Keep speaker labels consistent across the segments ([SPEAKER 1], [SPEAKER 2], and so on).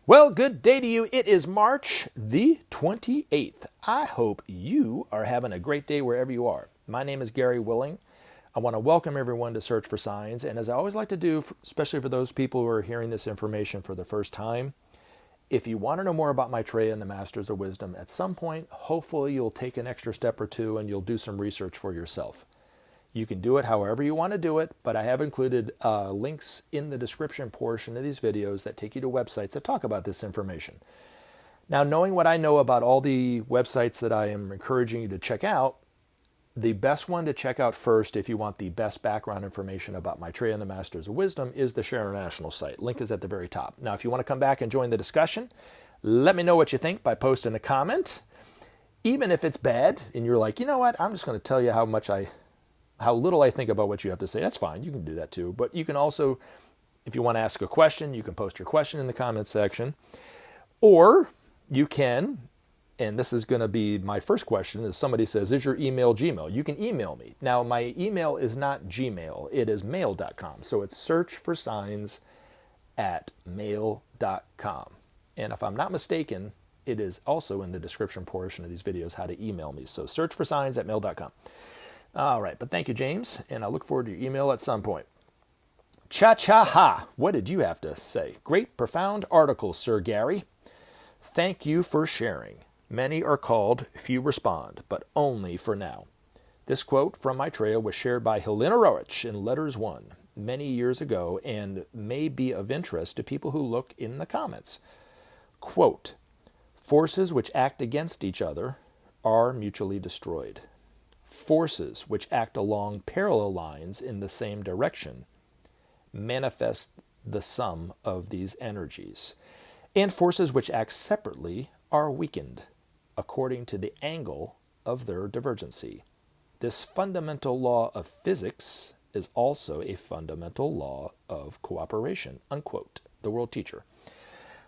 [SPEAKER 1] Well, good day to you. It is March the 28th. I hope you are having a great day wherever you are. My name is Gary Willing. I want to welcome everyone to Search for Signs. And as I always like to do, especially for those people who are hearing this information for the first time, if you want to know more about Maitreya and the Masters of Wisdom, at some point, hopefully you'll take an extra step or two and you'll do some research for yourself. You can do it however you want to do it, but I have included links in the description portion of these videos that take you to websites that talk about this information. Now, knowing what I know about all the websites that I am encouraging you to check out, the best one to check out first if you want the best background information about Maitreya and the Masters of Wisdom is the Share International site. Link is at the very top. Now, if you want to come back and join the discussion, let me know what you think by posting a comment. Even if it's bad and you're like, you know what, I'm just going to tell you how little I think about what you have to say. That's fine. You can do that too. But you can also, if you want to ask a question, you can post your question in the comments section. Or you can, and this is going to be my first question, is somebody says, is your email Gmail? You can email me. Now, my email is not Gmail. It is mail.com. So it's searchforsigns@mail.com. And if I'm not mistaken, it is also in the description portion of these videos how to email me. So searchforsigns@mail.com. All right, but thank you, James, and I look forward to your email at some point. Cha-cha-ha, what did you have to say? Great, profound article, Sir Gary. Thank you for sharing. Many are called, few respond, but only for now. This quote from Maitreya was shared by Helena Roach in Letters 1 many years ago and may be of interest to people who look in the comments. Quote, forces which act against each other are mutually destroyed. Forces which act along parallel lines in the same direction manifest the sum of these energies, and forces which act separately are weakened according to the angle of their divergency. This fundamental law of physics is also a fundamental law of cooperation, unquote, the world teacher.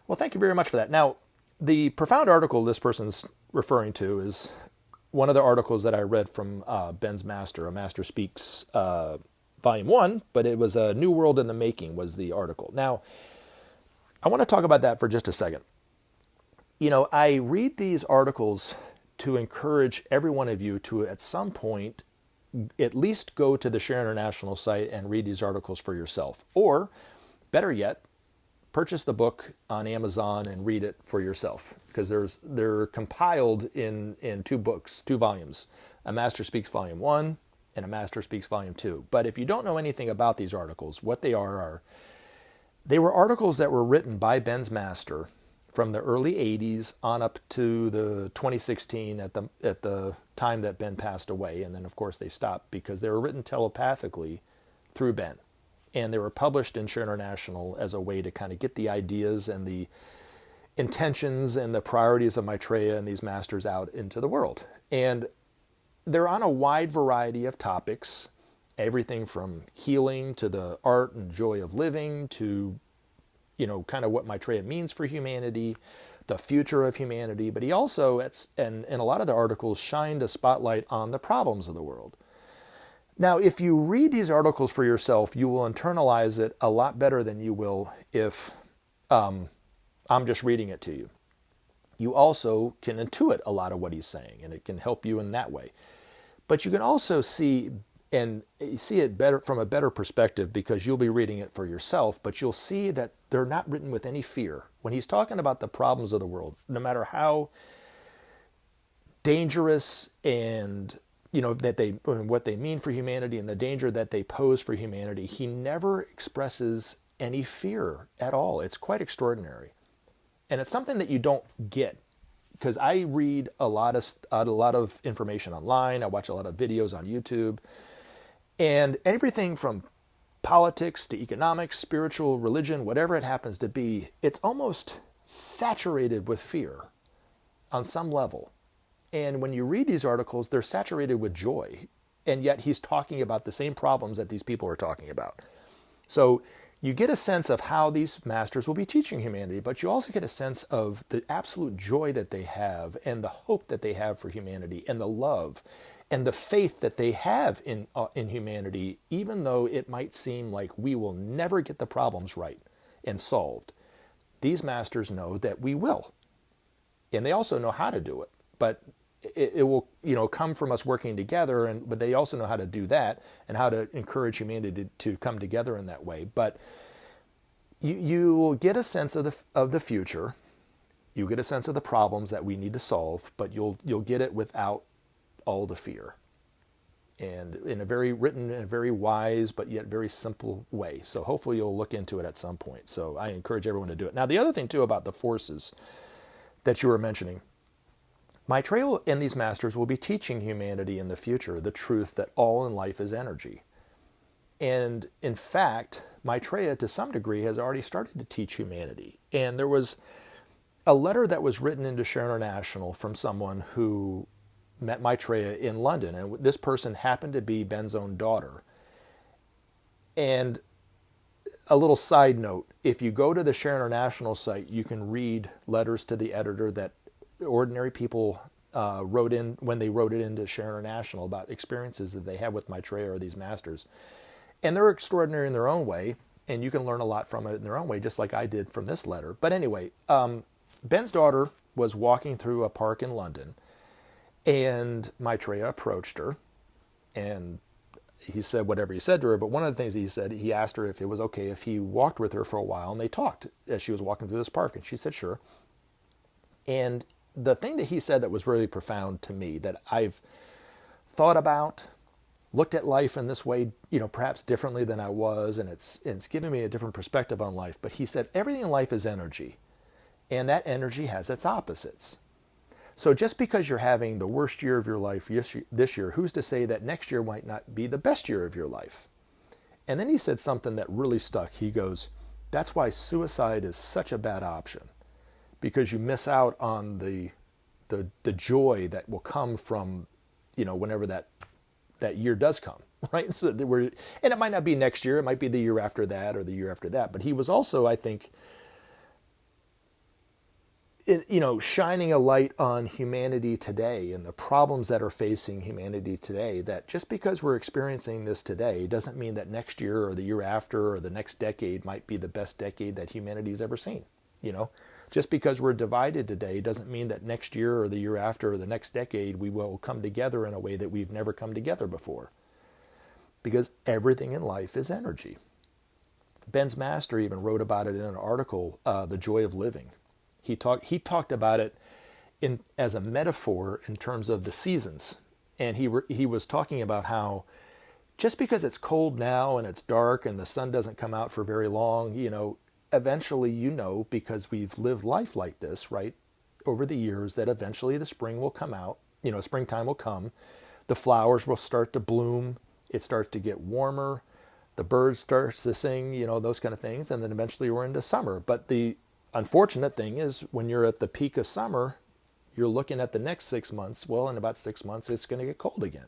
[SPEAKER 1] Well, thank you very much for that. Now, the profound article this person's referring to is one of the articles that I read from Ben's Master, A Master Speaks, Volume 1, but it was A New World in the Making was the article. Now, I want to talk about that for just a second. You know, I read these articles to encourage every one of you to, at some point, at least go to the Share International site and read these articles for yourself. Or, better yet, purchase the book on Amazon and read it for yourself, because they're compiled in two books, two volumes, A Master Speaks Volume 1 and A Master Speaks Volume 2. But if you don't know anything about these articles, what they are they were articles that were written by Ben's Master from the early 80s on up to the 2016 at the time that Ben passed away. And then, of course, they stopped because they were written telepathically through Ben. And they were published in Share International as a way to kind of get the ideas and the intentions and the priorities of Maitreya and these masters out into the world. And they're on a wide variety of topics, everything from healing to the art and joy of living to, you know, kind of what Maitreya means for humanity, the future of humanity. But he also, and a lot of the articles, shined a spotlight on the problems of the world. Now, if you read these articles for yourself, you will internalize it a lot better than you will if I'm just reading it to you. You also can intuit a lot of what he's saying, and it can help you in that way. But you can also see it better from a better perspective because you'll be reading it for yourself, but you'll see that they're not written with any fear. When he's talking about the problems of the world, no matter how dangerous and what they mean for humanity and the danger that they pose for humanity, he never expresses any fear at all. It's quite extraordinary. And it's something that you don't get because I read a lot of information online. I watch a lot of videos on YouTube, and everything from politics to economics, spiritual, religion, whatever it happens to be, it's almost saturated with fear on some level. And when you read these articles, they're saturated with joy. And yet he's talking about the same problems that these people are talking about. So you get a sense of how these masters will be teaching humanity, but you also get a sense of the absolute joy that they have and the hope that they have for humanity and the love and the faith that they have in humanity, even though it might seem like we will never get the problems right and solved. these masters know that we will. And they also know how to do it. But it will, come from us working together, but they also know how to do that and how to encourage humanity to come together in that way. But you will get a sense of the future. You get a sense of the problems that we need to solve, but you'll get it without all the fear, and in a very wise but yet very simple way. So hopefully you'll look into it at some point. So I encourage everyone to do it. Now, the other thing too about the forces that you were mentioning, Maitreya and these masters will be teaching humanity in the future the truth that all in life is energy. And in fact, Maitreya to some degree has already started to teach humanity. And there was a letter that was written into Share International from someone who met Maitreya in London, and this person happened to be Ben's own daughter. And a little side note, if you go to the Share International site, you can read letters to the editor that ordinary people wrote in when they wrote it into Share International about experiences that they had with Maitreya or these masters. And they're extraordinary in their own way, and you can learn a lot from it in their own way, just like I did from this letter. But anyway, Ben's daughter was walking through a park in London, and Maitreya approached her, and he said whatever he said to her, but one of the things he said, he asked her if it was okay if he walked with her for a while, and they talked as she was walking through this park, and she said sure. And the thing that he said that was really profound to me, that I've thought about, looked at life in this way, perhaps differently than I was, and it's given me a different perspective on life, but he said everything in life is energy, and that energy has its opposites. So just because you're having the worst year of your life this year, who's to say that next year might not be the best year of your life? And then he said something that really stuck. He goes, that's why suicide is such a bad option, because you miss out on the joy that will come from, whenever that year does come, right? So and it might not be next year, it might be the year after that or the year after that. But he was also, I think, shining a light on humanity today and the problems that are facing humanity today, that just because we're experiencing this today doesn't mean that next year or the year after or the next decade might be the best decade that humanity's ever seen. Just because we're divided today doesn't mean that next year or the year after or the next decade we will come together in a way that we've never come together before. Because everything in life is energy. Ben's master even wrote about it in an article, The Joy of Living. He talked about it as a metaphor in terms of the seasons. And he was talking about how just because it's cold now and it's dark and the sun doesn't come out for very long, eventually, because we've lived life like this, right, over the years, that eventually the spring will come out, springtime will come, the flowers will start to bloom, it starts to get warmer, the birds starts to sing, those kind of things, and then eventually we're into summer. But the unfortunate thing is when you're at the peak of summer, you're looking at the next 6 months, well, in about 6 months, it's going to get cold again.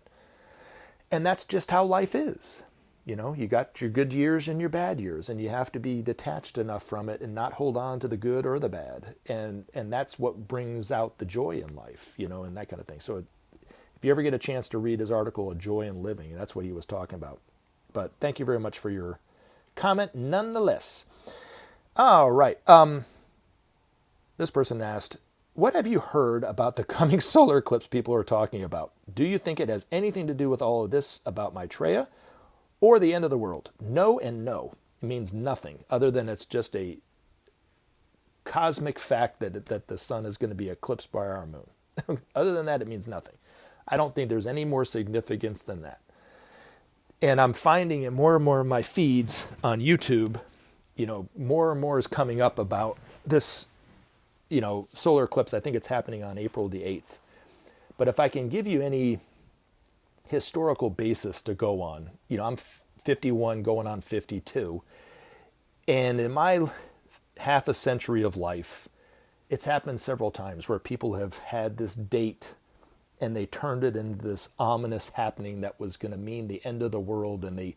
[SPEAKER 1] And that's just how life is. You got your good years and your bad years, and you have to be detached enough from it and not hold on to the good or the bad. And that's what brings out the joy in life, and that kind of thing. So if you ever get a chance to read his article, A Joy in Living, that's what he was talking about. But thank you very much for your comment nonetheless. All right. This person asked, what have you heard about the coming solar eclipse people are talking about? Do you think it has anything to do with all of this about Maitreya? Or the end of the world? No and no. It means nothing other than it's just a cosmic fact that the sun is going to be eclipsed by our moon. Other than that, it means nothing. I don't think there's any more significance than that. And I'm finding it more and more in my feeds on YouTube. More and more is coming up about this, solar eclipse. I think it's happening on April the 8th. But if I can give you any historical basis to go on. I'm 51 going on 52. And in my half a century of life, it's happened several times where people have had this date and they turned it into this ominous happening that was going to mean the end of the world. And they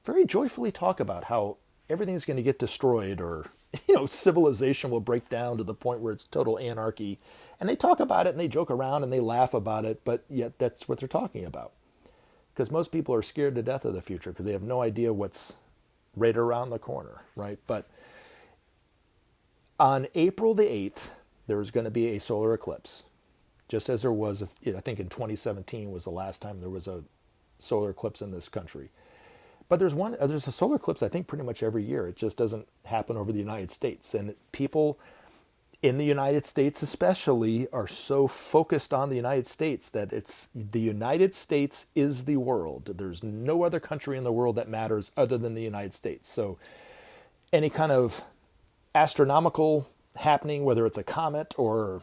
[SPEAKER 1] very joyfully talk about how everything's going to get destroyed, or, civilization will break down to the point where it's total anarchy. And they talk about it and they joke around and they laugh about it, but yet that's what they're talking about. Because most people are scared to death of the future because they have no idea what's right around the corner, right? But On April the 8th, there's going to be a solar eclipse, just as there was, I think in 2017 was the last time there was a solar eclipse in this country. But there's a solar eclipse, I think, pretty much every year. It just doesn't happen over the United States. And people in the United States especially are so focused on the United States that it's the United States is the world. There's no other country in the world that matters other than the United States. So any kind of astronomical happening, whether it's a comet or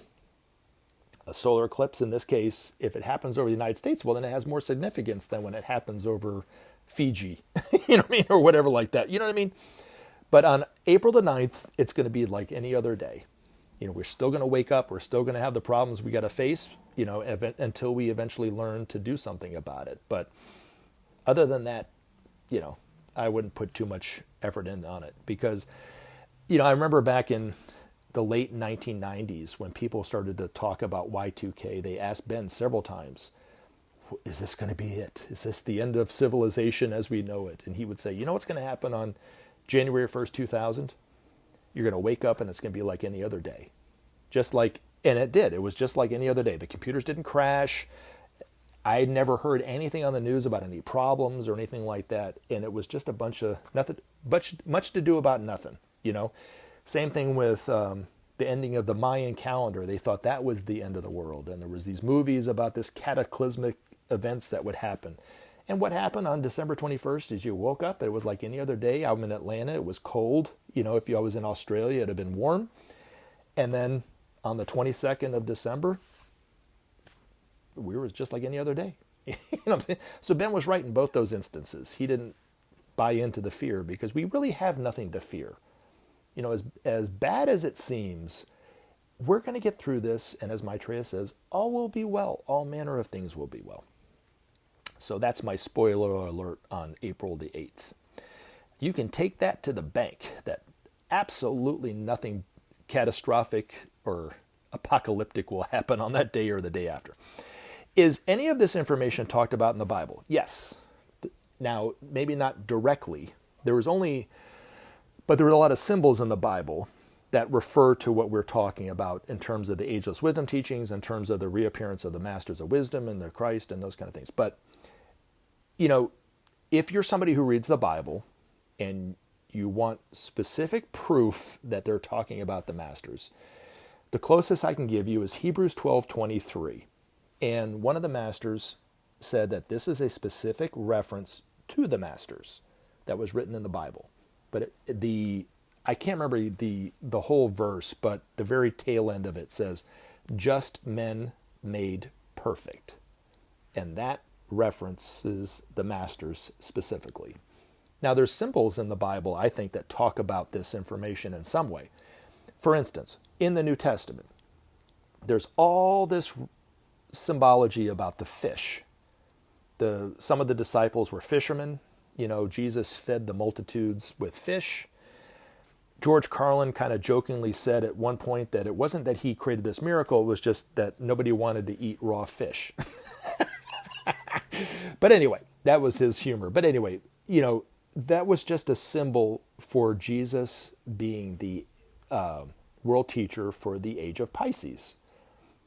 [SPEAKER 1] a solar eclipse in this case, if it happens over the United States, well, then it has more significance than when it happens over Fiji, you know what I mean, or whatever like that, you know what I mean? But on April the 9th, it's going to be like any other day. You know, we're still going to wake up, we're still going to have the problems we got to face, you know, until we eventually learn to do something about it. But other than that, you know, I wouldn't put too much effort in on it because, you know, I remember back in the late 1990s when people started to talk about Y2K, they asked Ben several times, is this going to be it? Is this the end of civilization as we know it? And he would say, you know what's going to happen on January 1st, 2000? You're going to wake up and it's going to be like any other day. Just like, and it did. It was just like any other day. The computers didn't crash. I had never heard anything on the news about any problems or anything like that. And it was just a bunch of nothing, much to do about nothing, you know? Same thing with the ending of the Mayan calendar. They thought that was the end of the world. And there was these movies about this cataclysmic events that would happen. And what happened on December 21st is you woke up, it was like any other day. I'm in Atlanta, it was cold. You know, if I was in Australia, it'd have been warm. And then on the 22nd of December, we were just like any other day. You know what I'm saying? So Ben was right in both those instances. He didn't buy into the fear because we really have nothing to fear. You know, as bad as it seems, we're going to get through this. And as Maitreya says, all will be well. All manner of things will be well. So that's my spoiler alert on April the 8th. You can take that to the bank, that absolutely nothing catastrophic or apocalyptic will happen on that day or the day after. Is any of this information talked about in the Bible? Yes. Now, maybe not directly. But there were a lot of symbols in the Bible that refer to what we're talking about in terms of the Ageless Wisdom Teachings, in terms of the reappearance of the Masters of Wisdom and the Christ and those kind of things. But, you know, if you're somebody who reads the Bible and you want specific proof that they're talking about the Masters, the closest I can give you is Hebrews 12:23. And one of the Masters said that this is a specific reference to the Masters that was written in the Bible. But I can't remember the whole verse, but the very tail end of it says, just men made perfect. And that references the Masters specifically. Now, there's symbols in the Bible, I think, that talk about this information in some way. For instance, in the New Testament, there's all this symbology about the fish. Some of the disciples were fishermen. You know, Jesus fed the multitudes with fish. George Carlin kind of jokingly said at one point that it wasn't that he created this miracle, it was just that nobody wanted to eat raw fish. But anyway, that was his humor. But anyway, you know, that was just a symbol for Jesus being the world teacher for the age of Pisces.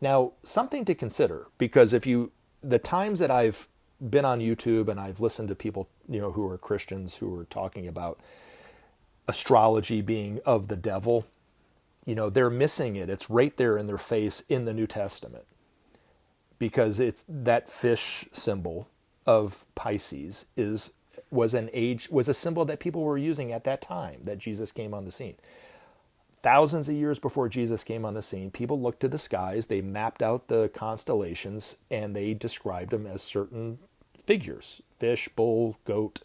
[SPEAKER 1] Now, something to consider, because the times that I've been on YouTube and I've listened to people, you know, who are Christians who are talking about astrology being of the devil, you know, they're missing it. It's right there in their face in the New Testament, because it's that fish symbol of Pisces was a symbol that people were using at that time that Jesus came on the scene. Thousands of years before Jesus came on the scene, people looked to the skies, they mapped out the constellations, and they described them as certain figures: fish, bull, goat,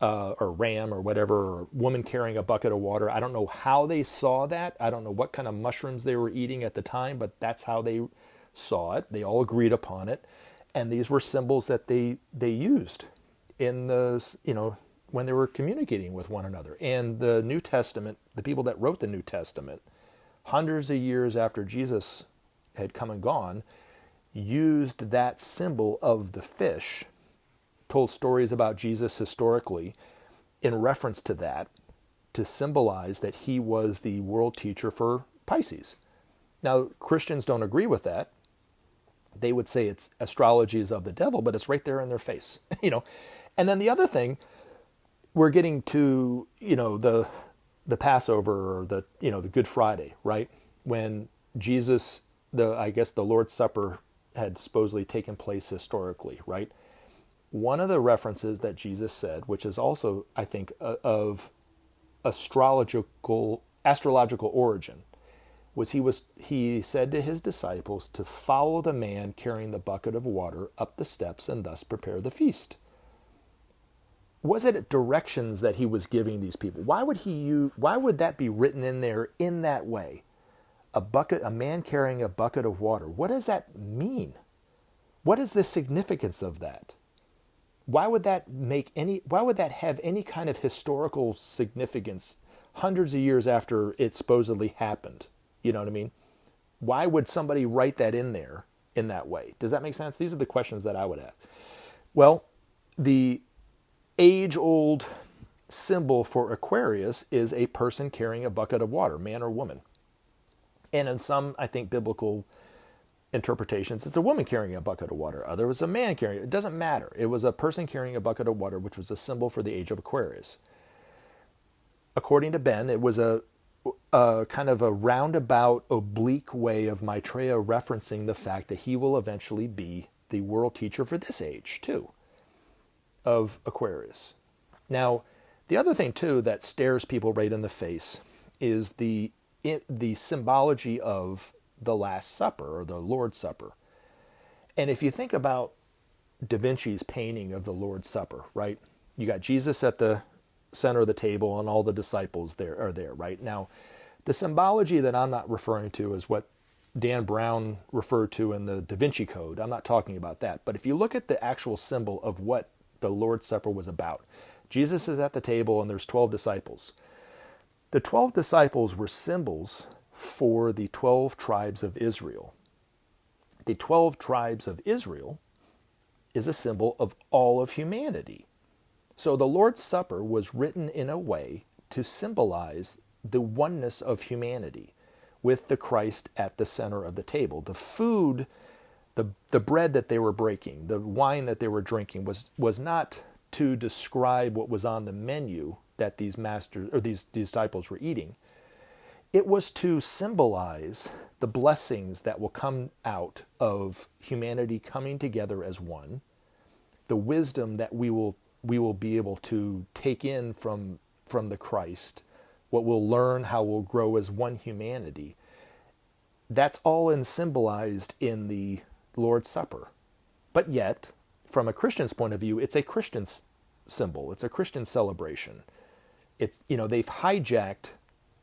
[SPEAKER 1] or ram, or whatever, or woman carrying a bucket of water. I don't know how they saw that. I don't know what kind of mushrooms they were eating at the time, but that's how they saw it. They all agreed upon it. And these were symbols that they used in the, you know, when they were communicating with one another. And the New Testament, the people that wrote the New Testament, hundreds of years after Jesus had come and gone, used that symbol of the fish, told stories about Jesus historically in reference to that, to symbolize that he was the world teacher for Pisces. Now, Christians don't agree with that. They would say it's astrology is of the devil, but it's right there in their face, And then the other thing, we're getting to, the Passover or the Good Friday, right? When Jesus, I guess the Lord's Supper had supposedly taken place historically, right? One of the references that Jesus said, which is also, I think, of astrological origin, he said to his disciples to follow the man carrying the bucket of water up the steps and thus prepare the feast. Was it directions that he was giving these people? Why would that be written in there in that way? A man carrying a bucket of water. What does that mean? What is the significance of that? Why would that have any kind of historical significance hundreds of years after it supposedly happened? You know what I mean? Why would somebody write that in there in that way? Does that make sense? These are the questions that I would ask. Well, the age-old symbol for Aquarius is a person carrying a bucket of water, man or woman. And in some, I think, biblical interpretations, it's a woman carrying a bucket of water. Other was a man carrying it. It doesn't matter. It was a person carrying a bucket of water, which was a symbol for the age of Aquarius. According to Ben, it was a kind of a roundabout, oblique way of Maitreya referencing the fact that he will eventually be the world teacher for this age, too, of Aquarius. Now, the other thing, too, that stares people right in the face is the symbology of the Last Supper or the Lord's Supper. And if you think about Da Vinci's painting of the Lord's Supper, right? You got Jesus at the center of the table and all the disciples are there, right? Now, the symbology that I'm not referring to is what Dan Brown referred to in the Da Vinci Code. I'm not talking about that. But if you look at the actual symbol of what the Lord's Supper was about, Jesus is at the table and there's 12 disciples. The 12 disciples were symbols for the 12 tribes of Israel. The 12 tribes of Israel is a symbol of all of humanity. So the Lord's Supper was written in a way to symbolize the oneness of humanity with the Christ at the center of the table. The food, the bread that they were breaking, the wine that they were drinking was not to describe what was on the menu that these disciples were eating. It was to symbolize the blessings that will come out of humanity coming together as one, the wisdom that we will be able to take in from the Christ, what we'll learn, how we'll grow as one humanity. That's all symbolized in the Lord's Supper. But yet, from a Christian's point of view, it's a Christian symbol. It's a Christian celebration. They've hijacked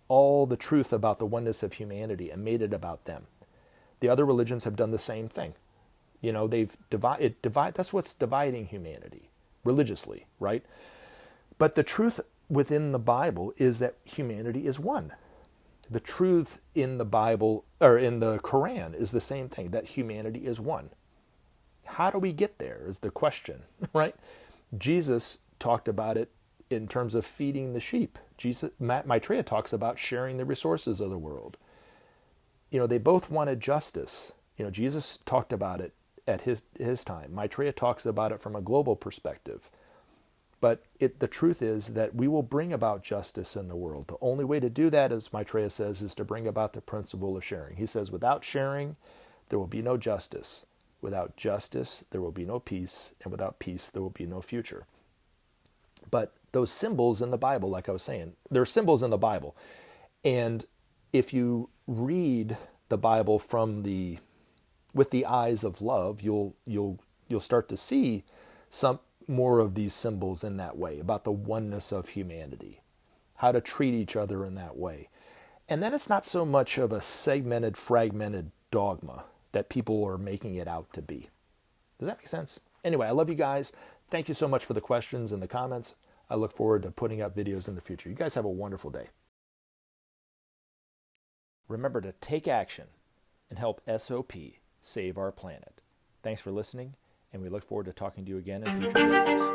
[SPEAKER 1] all the truth about the oneness of humanity and made it about them. The other religions have done the same thing. They've that's what's dividing humanity religiously, right? But the truth within the Bible is that humanity is one. The truth in the Bible, or in the Quran, is the same thing, that humanity is one. How do we get there is the question, right? Jesus talked about it in terms of feeding the sheep. Maitreya talks about sharing the resources of the world. They both wanted justice. Jesus talked about it at his time. Maitreya talks about it from a global perspective. But the truth is that we will bring about justice in the world. The only way to do that, as Maitreya says, is to bring about the principle of sharing. He says, without sharing, there will be no justice. Without justice, there will be no peace. And without peace, there will be no future. But those symbols in the Bible, like I was saying, there are symbols in the Bible. And if you read the Bible with the eyes of love, you'll start to see some more of these symbols in that way, about the oneness of humanity, how to treat each other in that way. And then it's not so much of a segmented, fragmented dogma that people are making it out to be. Does that make sense? Anyway, I love you guys. Thank you so much for the questions and the comments. I look forward to putting up videos in the future. You guys have a wonderful day. Remember to take action and help SOP save our planet. Thanks for listening, and we look forward to talking to you again in future videos.